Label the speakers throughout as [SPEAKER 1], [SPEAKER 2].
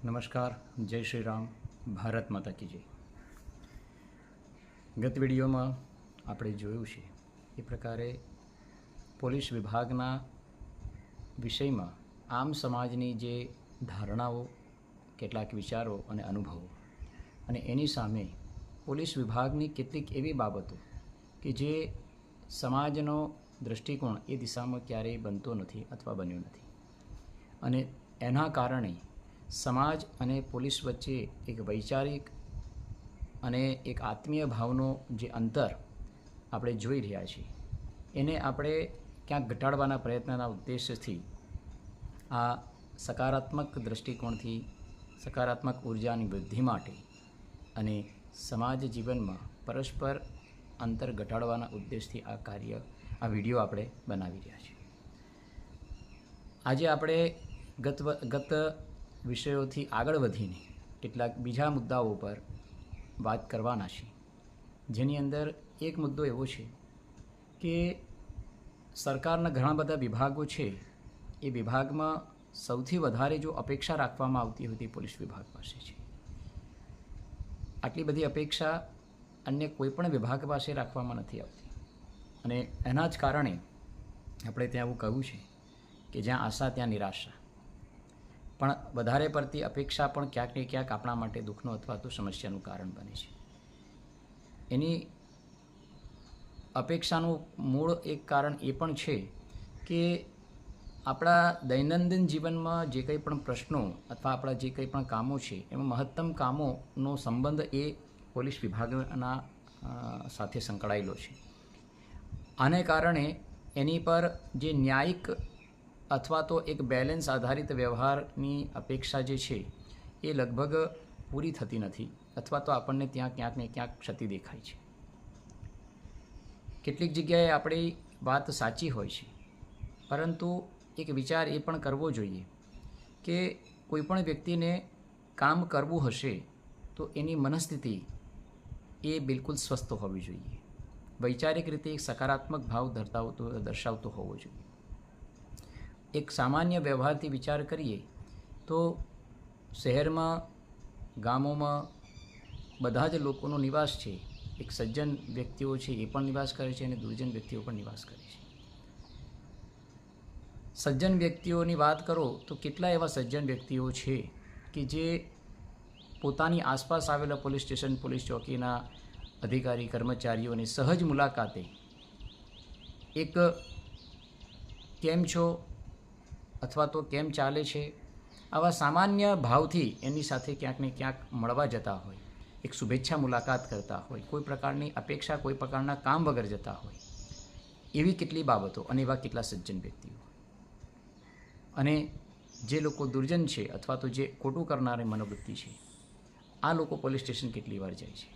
[SPEAKER 1] નમસ્કાર, જય શ્રી રામ, ભારત માતા કી જય. ગત વિડીયોમાં આપણે જોયું છે એ પ્રકારે પોલીસ વિભાગના વિષયમાં આમ સમાજની જે ધારણાઓ, કેટલાક વિચારો અને અનુભવો, અને એની સામે પોલીસ વિભાગની કેટલીક એવી બાબતો કે જે સમાજનો દૃષ્ટિકોણ એ દિશામાં ક્યારેય બનતો નથી અથવા બન્યો નથી, અને એના કારણે સમાજ અને પોલીસ વચ્ચે એક વૈચારિક અને એક આત્મીય ભાવનો જે અંતર આપણે જોઈ રહ્યા છીએ એને આપણે ક્યાંક ઘટાડવાના પ્રયત્નના ઉદ્દેશ્યથી આ સકારાત્મક દૃષ્ટિકોણથી સકારાત્મક ઉર્જાની વૃદ્ધિ માટે અને સમાજ જીવનમાં પરસ્પર અંતર ઘટાડવાના ઉદ્દેશથી આ વિડીયો આપણે બનાવી રહ્યા છીએ. આજે આપણે ગત વિષયોથી આગળ વધીને કેટલાક બીજા મુદ્દાઓ પર વાત કરવાના છે, જેની અંદર એક મુદ્દો એવો છે કે સરકારના ઘણા બધા વિભાગો છે, એ વિભાગમાં સૌથી વધારે જો અપેક્ષા રાખવામાં આવતી હોય તે પોલીસ વિભાગ પાસે છે. આટલી બધી અપેક્ષા અન્ય કોઈપણ વિભાગ પાસે રાખવામાં નથી આવતી, અને એના જ કારણે આપણે ત્યાં એવું કહ્યું છે કે જ્યાં આશા ત્યાં નિરાશા. પણ વધારે પડતી અપેક્ષા પણ ક્યાંક ને ક્યાંક આપણા માટે દુઃખનો અથવા તો સમસ્યાનું કારણ બને છે. એની અપેક્ષાનું મૂળ એક કારણ એ પણ છે કે આપણા દૈનંદિન જીવનમાં જે કંઈ પણ પ્રશ્નો અથવા આપણા જે કંઈ પણ કામો છે એમાં મહત્તમ કામોનો સંબંધ એ પોલીસ વિભાગના સાથે સંકળાયેલો છે. આને કારણે એની પર જે ન્યાયિક અથવા તો એક બેલેન્સ આધારિત વ્યવહારની અપેક્ષા જે છે એ લગભગ પૂરી થતી નથી, અથવા તો આપણને ત્યાં ક્યાંક ને ક્યાંક ક્ષતિ દેખાય છે. કેટલીક જગ્યાએ આપણી વાત સાચી હોય છે, પરંતુ એક વિચાર એ પણ કરવો જોઈએ કે કોઈપણ વ્યક્તિને કામ કરવું હશે તો એની મનસ્થિતિ એ બિલકુલ સ્વસ્થ હોવી જોઈએ, વૈચારિક રીતે એક સકારાત્મક ભાવ દર્શાવતો હોવો જોઈએ. એક સામાન્ય વ્યવહારથી વિચાર કરીએ તો શહેરમાં, ગામોમાં બધા જ લોકોનો નિવાસ છે. એક સજ્જન વ્યક્તિઓ છે એ પણ નિવાસ કરે છે અને દુર્જન વ્યક્તિઓ પણ નિવાસ કરે છે. સજ્જન વ્યક્તિઓની વાત કરો તો કેટલા એવા સજ્જન વ્યક્તિઓ છે કે જે પોતાની આસપાસ આવેલા પોલીસ સ્ટેશન, પોલીસ ચોકીના અધિકારી, કર્મચારીઓની સહજ મુલાકાતે એક કેમ છો અથવા તો કેમ ચાલે છે આવા સામાન્ય ભાવથી એની સાથે ક્યાંક ને ક્યાંક મળવા જતા હોય, એક શુભેચ્છા મુલાકાત કરતા હોય, કોઈ પ્રકારની અપેક્ષા, કોઈ પ્રકારના કામ વગર જતા હોય, એવી કેટલી બાબતો અને એવા કેટલા સજ્જન વ્યક્તિઓ. અને જે લોકો દુર્જન છે અથવા તો જે ખોટું કરનારી મનોવૃત્તિ છે, આ લોકો પોલીસ સ્ટેશન કેટલી વાર જાય છે.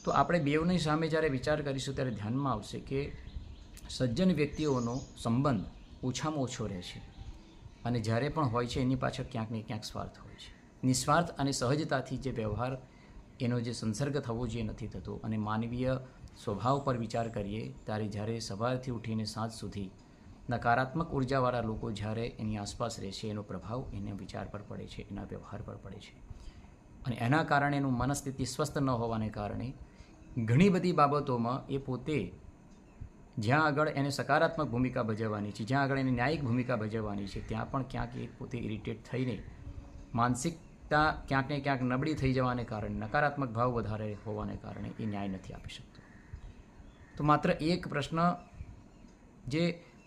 [SPEAKER 1] તો આપણે બેઉની સામે જ્યારે વિચાર કરીશું ત્યારે ધ્યાનમાં આવશે કે સજ્જન વ્યક્તિઓનો સંબંધ ઓછામાં ઓછો રહે છે, અને જ્યારે પણ હોય છે એની પાછળ ક્યાંક ને ક્યાંક સ્વાર્થ હોય છે. નિસ્વાર્થ અને સહજતાથી જે વ્યવહાર, એનો જે સંસર્ગ થવો જોઈએ નથી થતો. અને માનવીય સ્વભાવ પર વિચાર કરીએ ત્યારે જ્યારે સવારથી ઉઠીને સાંજ સુધી નકારાત્મક ઉર્જાવાળા લોકો જ્યારે એની આસપાસ રહે છે, એનો પ્રભાવ એના વિચાર પર પડે છે, એના વ્યવહાર પર પડે છે, અને એના કારણે એનું મનસ્થિતિ સ્વસ્થ ન હોવાને કારણે ઘણી બધી બાબતોમાં એ પોતે જ્યાં આગળ એને સકારાત્મક ભૂમિકા ભજવવાની છે, જ્યાં આગળ એને ન્યાયિક ભૂમિકા ભજવવાની છે, ત્યાં પણ ક્યાંક એ પોતે ઇરિટેટ થઈને માનસિકતા ક્યાંક ને ક્યાંક નબળી થઈ જવાને કારણે, નકારાત્મક ભાવ વધારે હોવાને કારણે એ ન્યાય નથી આપી શકતો. તો માત્ર એક પ્રશ્ન જે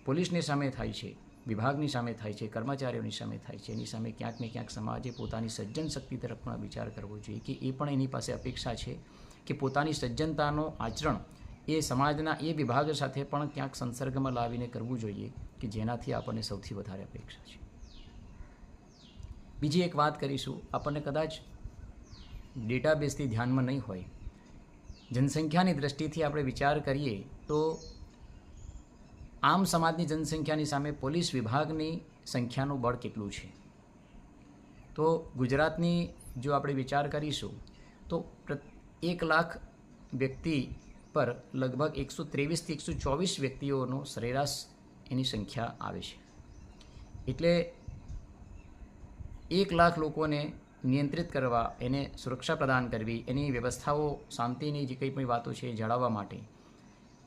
[SPEAKER 1] પોલીસની સામે થાય છે, વિભાગની સામે થાય છે, કર્મચારીઓની સામે થાય છે, એની સામે ક્યાંક ને ક્યાંક સમાજે પોતાની સજ્જન શક્તિ તરફ પણ વિચાર કરવો જોઈએ કે એ પણ એની પાસે અપેક્ષા છે કે પોતાની સજ્જનતાનો આચરણ એ સમાજના એ વિભાગ સાથે પણ ક્યાંક સંસર્ગમાં લાવીને કરવું જોઈએ કે જેનાથી આપણને સૌથી વધારે અપેક્ષા છે. બીજી એક વાત કરીશું, આપણને કદાચ ડેટાબેઝથી ધ્યાનમાં નહીં હોય, જનસંખ્યાની દૃષ્ટિથી આપણે વિચાર કરીએ તો આમ સમાજની જનસંખ્યાની સામે પોલીસ વિભાગની સંખ્યાનું બળ કેટલું છે. તો ગુજરાતની જો આપણે વિચાર કરીશું તો 1 લાખ વ્યક્તિ પર લગભગ 123થી 124 વ્યક્તિઓનો સરેરાશ એની સંખ્યા આવે છે. એટલે 1 લાખ લોકોને નિયંત્રિત કરવા, એને સુરક્ષા પ્રદાન કરવી, એની વ્યવસ્થાઓ, શાંતિની જે કંઈ પણ વાતો છે એ જાળવવા માટે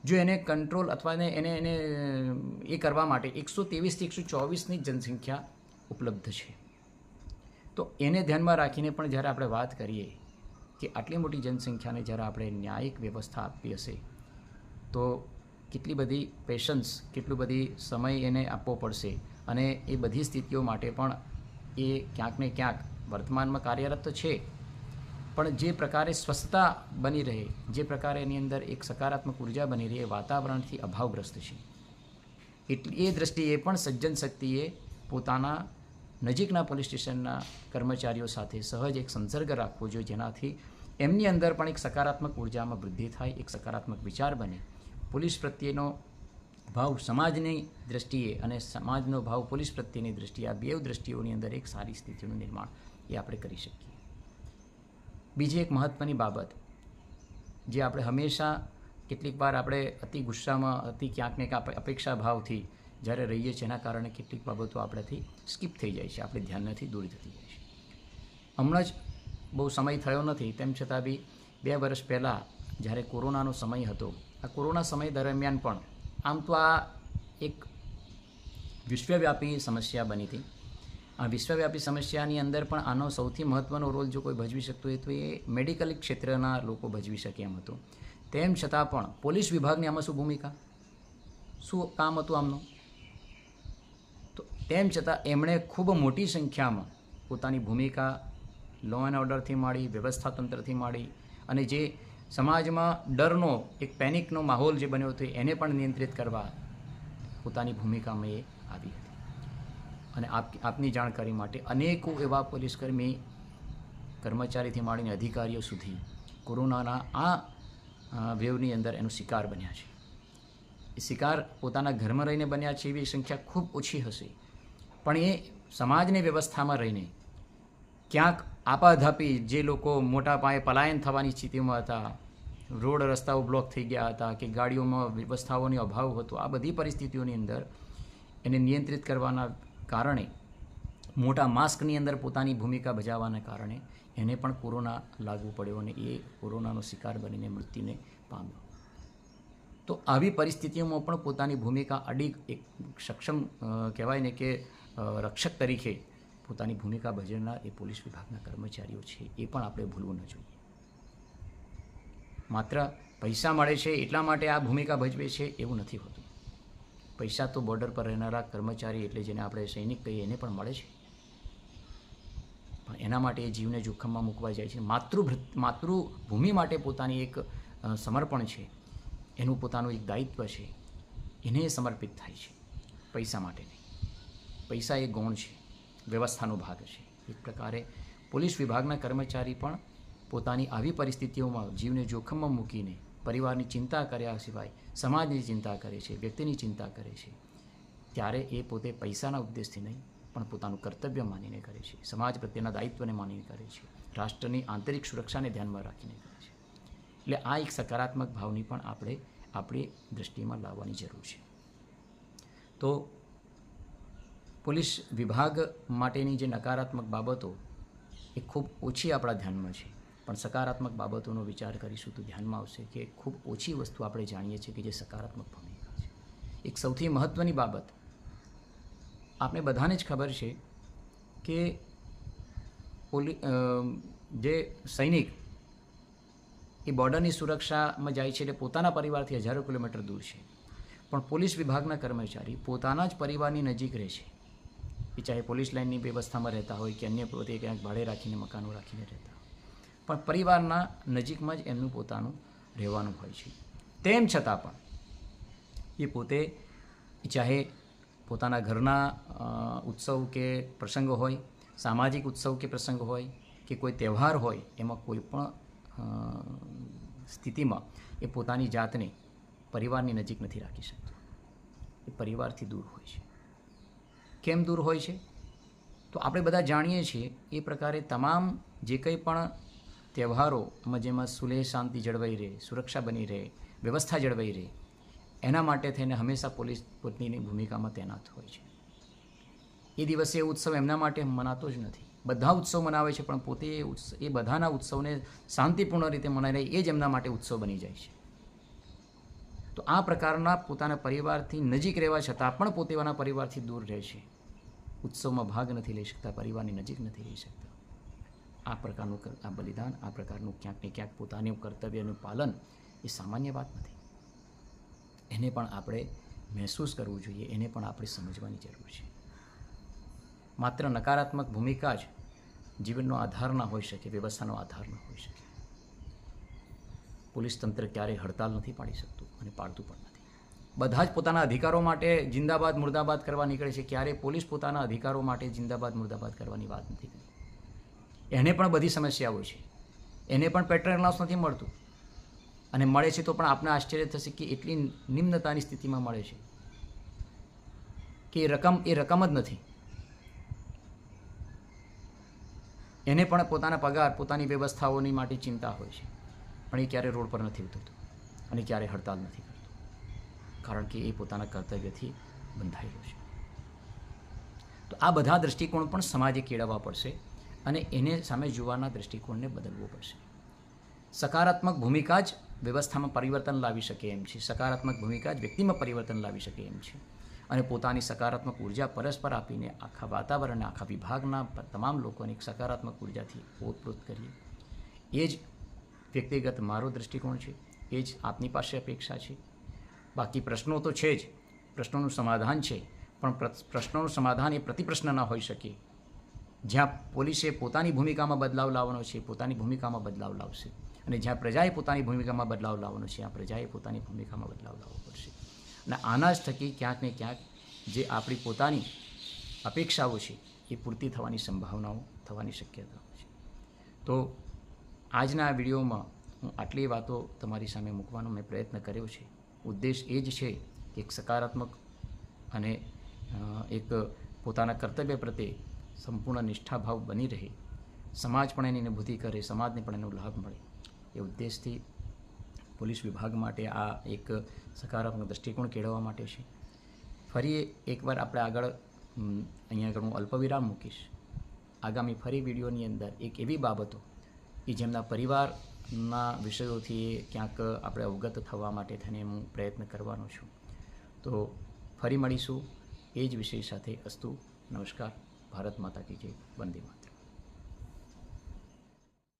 [SPEAKER 1] જો એને કંટ્રોલ અથવા એને એ કરવા માટે 123થી 124ની જનસંખ્યા ઉપલબ્ધ છે. તો એને ધ્યાનમાં રાખીને પણ જ્યારે આપણે વાત કરીએ કે આટલી મોટી જનસંખ્યાને જ્યારે આપણે ન્યાયિક વ્યવસ્થા આપવી હશે તો કેટલી બધી પેશન્સ, કેટલું બધી સમય એને આપવો પડશે. અને એ બધી સ્થિતિઓ માટે પણ એ ક્યાંક ને ક્યાંક વર્તમાનમાં કાર્યરત તો છે, પણ જે પ્રકારે સ્વસ્થતા બની રહે, જે પ્રકારે એની અંદર એક સકારાત્મક ઉર્જા બની રહે, એ વાતાવરણથી અભાવગ્રસ્ત છે. એટલી એ દૃષ્ટિએ પણ સજ્જન શક્તિએ પોતાના નજીકના પોલીસ સ્ટેશનના કર્મચારીઓ સાથે સહજ એક સંસર્ગ રાખવો જોઈએ, જેનાથી એમની અંદર પણ એક સકારાત્મક ઉર્જામાં વૃદ્ધિ થાય, એક સકારાત્મક વિચાર બને. પોલીસ પ્રત્યેનો ભાવ સમાજની દૃષ્ટિએ અને સમાજનો ભાવ પોલીસ પ્રત્યેની દૃષ્ટિએ, આ બે દૃષ્ટિઓની અંદર એક સારી સ્થિતિનું નિર્માણ એ આપણે કરી શકીએ. બીજી એક મહત્ત્વની બાબત જે આપણે હંમેશા કેટલીક વાર આપણે અતિ ગુસ્સામાં, અતિ ક્યાંક ને ક્યાંક અપેક્ષા ભાવથી જ્યારે રહીએ છીએ, એના કારણે કેટલીક બાબતો આપણાથી સ્કીપ થઈ જાય છે, આપણે ધ્યાનથી દૂર થતી જાય છે. હમણાં જ બહુ સમય થયો નથી, તેમ છતાં બી 2 વર્ષ પહેલાં જ્યારે કોરોનાનો સમય હતો, આ કોરોના સમય દરમિયાન પણ આમ તો આ એક વિશ્વવ્યાપી સમસ્યા બની હતી. આ વિશ્વવ્યાપી સમસ્યાની અંદર પણ આનો સૌથી મહત્ત્વનો રોલ જો કોઈ ભજવી શકતું હોય તો એ મેડિકલ ક્ષેત્રના લોકો ભજવી શકે એમ હતું. તેમ છતાં પણ પોલીસ વિભાગની આમાં શું ભૂમિકા, શું કામ હતું આમનું? તો તેમ છતાં એમણે ખૂબ મોટી સંખ્યામાં પોતાની ભૂમિકા લો એન્ડ ઓર્ડરથી માંડી, વ્યવસ્થા તંત્રથી માંડી, અને જે સમાજમાં ડરનો એક પેનિકનો માહોલ જે બન્યો હતો એને પણ નિયંત્રિત કરવા પોતાની ભૂમિકામાં એ આવી હતી. અને આપની જાણકારી માટે અનેકો એવા પોલીસકર્મી, કર્મચારીથી માંડીને અધિકારીઓ સુધી કોરોનાના આ વેવની અંદર એનો શિકાર બન્યા છે. એ શિકાર પોતાના ઘરમાં રહીને બન્યા છે એવી સંખ્યા ખૂબ ઓછી હશે, પણ એ સમાજની વ્યવસ્થામાં રહીને ક્યાંક આપાધાપી જે લોકો મોટા પાયે પલાયન થવાની સ્થિતિમાં હતા, રોડ રસ્તાઓ બ્લોક થઈ ગયા હતા કે ગાડીઓમાં વ્યવસ્થાઓનો અભાવ હતો, આ બધી પરિસ્થિતિઓની અંદર એને નિયંત્રિત કરવાના કારણે, મોટા માસ્કની અંદર પોતાની ભૂમિકા ભજવવાના કારણે એને પણ કોરોના લાગુ પડ્યો અને એ કોરોનાનો શિકાર બનીને મૃત્યુને પામ્યો. તો આવી પરિસ્થિતિઓમાં પણ પોતાની ભૂમિકા અડીગ એક સક્ષમ કહેવાય ને કે રક્ષક તરીકે પોતાની ભૂમિકા ભજવનાર એ પોલીસ વિભાગના કર્મચારીઓ છે, એ પણ આપણે ભૂલવું ન જોઈએ. માત્ર પૈસા મળે છે એટલા માટે આ ભૂમિકા ભજવે છે એવું નથી હોતું. પૈસા તો બોર્ડર પર રહેનારા કર્મચારી, એટલે જેને આપણે સૈનિક કહીએ, એને પણ મળે છે, પણ એના માટે એ જીવને જોખમમાં મૂકવા જાય છે. માતૃભૂમિ માટે પોતાની એક સમર્પણ છે, એનું પોતાનું એક દાયિત્વ છે, એને સમર્પિત થાય છે, પૈસા માટે નહીં. પૈસા એ ગૌણ છે, વ્યવસ્થાનો ભાગ છે. એક પ્રકારે પોલીસ વિભાગના કર્મચારી પણ પોતાની આવી પરિસ્થિતિઓમાં જીવને જોખમમાં મૂકીને પરિવારની ચિંતા કર્યા સિવાય સમાજની ચિંતા કરે છે, વ્યક્તિની ચિંતા કરે છે, ત્યારે એ પોતે પૈસાના ઉદ્દેશથી નહીં પણ પોતાનું કર્તવ્ય માનીને કરે છે, સમાજ પ્રત્યેના દાયિત્વને માનીને કરે છે, રાષ્ટ્રની આંતરિક સુરક્ષાને ધ્યાનમાં રાખીને કરે છે. એટલે આ એક સકારાત્મક ભાવની પણ આપણે આપણી દૃષ્ટિમાં લાવવાની જરૂર છે. તો પોલીસ વિભાગ માટેની જે નકારાત્મક બાબતો એ ખૂબ ઓછી આપણા ધ્યાનમાં છે, પણ સકારાત્મક બાબતોનો વિચાર કરીશું તો ધ્યાનમાં આવશે કે ખૂબ ઓછી વસ્તુ આપણે જાણીએ છીએ કે જે સકારાત્મક ભૂમિકા છે. એક સૌથી મહત્ત્વની બાબત આપણે બધાને જ ખબર છે કે જે સૈનિક એ બોર્ડરની સુરક્ષામાં જાય છે એટલે પોતાના પરિવારથી હજારો કિલોમીટર દૂર છે, પણ પોલીસ વિભાગના કર્મચારી પોતાના જ પરિવારની નજીક રહે છે. એ ચાહે પોલીસ લાઇનની વ્યવસ્થામાં રહેતા હોય કે અન્ય પોતે ક્યાંક ભાડે રાખીને મકાનો રાખીને રહેતા હોય, પણ પરિવારના નજીકમાં જ એમનું પોતાનું રહેવાનું હોય છે. તેમ છતાં પણ એ પોતે ચાહે પોતાના ઘરના ઉત્સવ કે પ્રસંગો હોય, સામાજિક ઉત્સવ કે પ્રસંગ હોય કે કોઈ તહેવાર હોય, એમાં કોઈ પણ સ્થિતિમાં એ પોતાની જાતને પરિવારની નજીક નથી રાખી શકતો. એ પરિવારથી દૂર હોય છે. કેમ દૂર હોય છે? તો આપણે બધા જાણીએ છીએ એ પ્રકારે તમામ જે કંઈ પણ તહેવારોમાં જેમાં સુલેહ શાંતિ જળવાઈ રહે, સુરક્ષા બની રહે, વ્યવસ્થા જળવાઈ રહે, એના માટે થઈને હંમેશા પોલીસ પત્નીની ભૂમિકામાં તૈનાત હોય છે. એ દિવસે ઉત્સવ એમના માટે મનાતો જ નથી, બધા ઉત્સવ મનાવે છે, પણ પોતે એ બધાના ઉત્સવને શાંતિપૂર્ણ રીતે મનાવીને એ જ એમના માટે ઉત્સવ બની જાય છે. તો આ પ્રકારના પોતાના પરિવારથી નજીક રહેવા છતાં પણ પોતાના પરિવારથી દૂર રહે છે, ઉત્સવમાં ભાગ નથી લઈ શકતા, પરિવારની નજીક નથી રહી શકતા. આ પ્રકારનું આ બલિદાન, આ પ્રકારનું ક્યાંક ને ક્યાંક પોતાનું કર્તવ્યનું પાલન એ સામાન્ય વાત નથી. એને પણ આપણે મહેસૂસ કરવું જોઈએ, એને પણ આપણે સમજવાની જરૂર છે. માત્ર નકારાત્મક ભૂમિકા જ જીવનનો આધાર ના હોઈ શકે, વ્યવસ્થાનો આધાર ન હોઈ શકે. પોલીસ તંત્ર ક્યારેય હડતાલ નથી પાડી શકતું અને પાડતું પણ નથી. બધા જ પોતાના અધિકારો માટે જિંદાબાદ મુર્દાબાદ કરવા નીકળે છે, ક્યારેય પોલીસ પોતાના અધિકારો માટે જિંદાબાદ મુર્દાબાદ કરવાની વાત નથી કરી. એને પણ બધી સમસ્યાઓ છે, એને પણ પેટ્રોલ એલાઉન્સ નથી મળતું, અને મળે છે તો પણ આપને આશ્ચર્ય થશે કે એટલી નિમ્નતાની સ્થિતિમાં મળે છે કે એ રકમ જ નથી. એને પણ પોતાના પગાર, પોતાની વ્યવસ્થાઓની માટે ચિંતા હોય છે, પણ એ ક્યારે રોડ પર નથી ઉતરતું અને ક્યારે હડતાલ નથી કરતું, કારણ કે એ પોતાના કર્તવ્યથી બંધાયેલો છે. તો આ બધા દૃષ્ટિકોણ પણ સમાજે કેળવવા પડશે અને એને સામે જોવાના દૃષ્ટિકોણને બદલવો પડશે. સકારાત્મક ભૂમિકા જ વ્યવસ્થામાં પરિવર્તન લાવી શકે એમ છે, સકારાત્મક ભૂમિકા જ વ્યક્તિમાં પરિવર્તન લાવી શકે એમ છે. અને પોતાની સકારાત્મક ઉર્જા પરસ્પર આપીને આખા વાતાવરણને, આખા વિભાગના તમામ લોકોને એક સકારાત્મક ઉર્જાથી ઓતપ્રોત કરીએ. એ જ વ્યક્તિગત મારો દૃષ્ટિકોણ છે, એ જ આપની પાસે અપેક્ષા છે. બાકી પ્રશ્નો તો છે જ, પ્રશ્નોનું સમાધાન છે, પણ પ્રશ્નોનું સમાધાન એ પ્રતિપ્રશ્ન ન હોઈ શકે. જ્યાં પોલીસે પોતાની ભૂમિકામાં બદલાવ લાવવાનો છે, પોતાની ભૂમિકામાં બદલાવ લાવશે, અને જ્યાં પ્રજાએ પોતાની ભૂમિકામાં બદલાવ લાવવાનો છે, આ પ્રજાએ પોતાની ભૂમિકામાં બદલાવ લાવવો પડશે. અને આના જ થકી ક્યાંક ને ક્યાંક જે આપણી પોતાની અપેક્ષાઓ છે એ પૂર્તિ થવાની સંભાવનાઓ, થવાની શક્યતાઓ છે. તો આજના વિડીયોમાં હું આટલી વાતો તમારી સામે મૂકવાનો મેં પ્રયત્ન કર્યો છે. ઉદ્દેશ એ જ છે કે એક સકારાત્મક અને એક પોતાના કર્તવ્ય પ્રત્યે સંપૂર્ણ નિષ્ઠાભાવ બની રહે, સમાજ પણ એની અનુભૂતિ કરે, સમાજને પણ એનો લાભ મળે, એ ઉદ્દેશથી પોલીસ વિભાગ માટે આ એક સકારાત્મક દૃષ્ટિકોણ કેળવવા માટે છે. ફરી એકવાર આપણે આગળ અહીંયા આગળ હું અલ્પવિરામ મૂકીશ. આગામી ફરી વિડીયોની અંદર એક એવી બાબતો કે જેમના પરિવારના વિષયોથી ક્યાંક આપણે અવગત થવા માટે થઈને હું પ્રયત્ન કરવાનો છું. તો ફરી મળીશું એ જ વિષય સાથે. અસ્તુ. નમસ્કાર. ભારત માતા કી જય. વંદે માતરમ.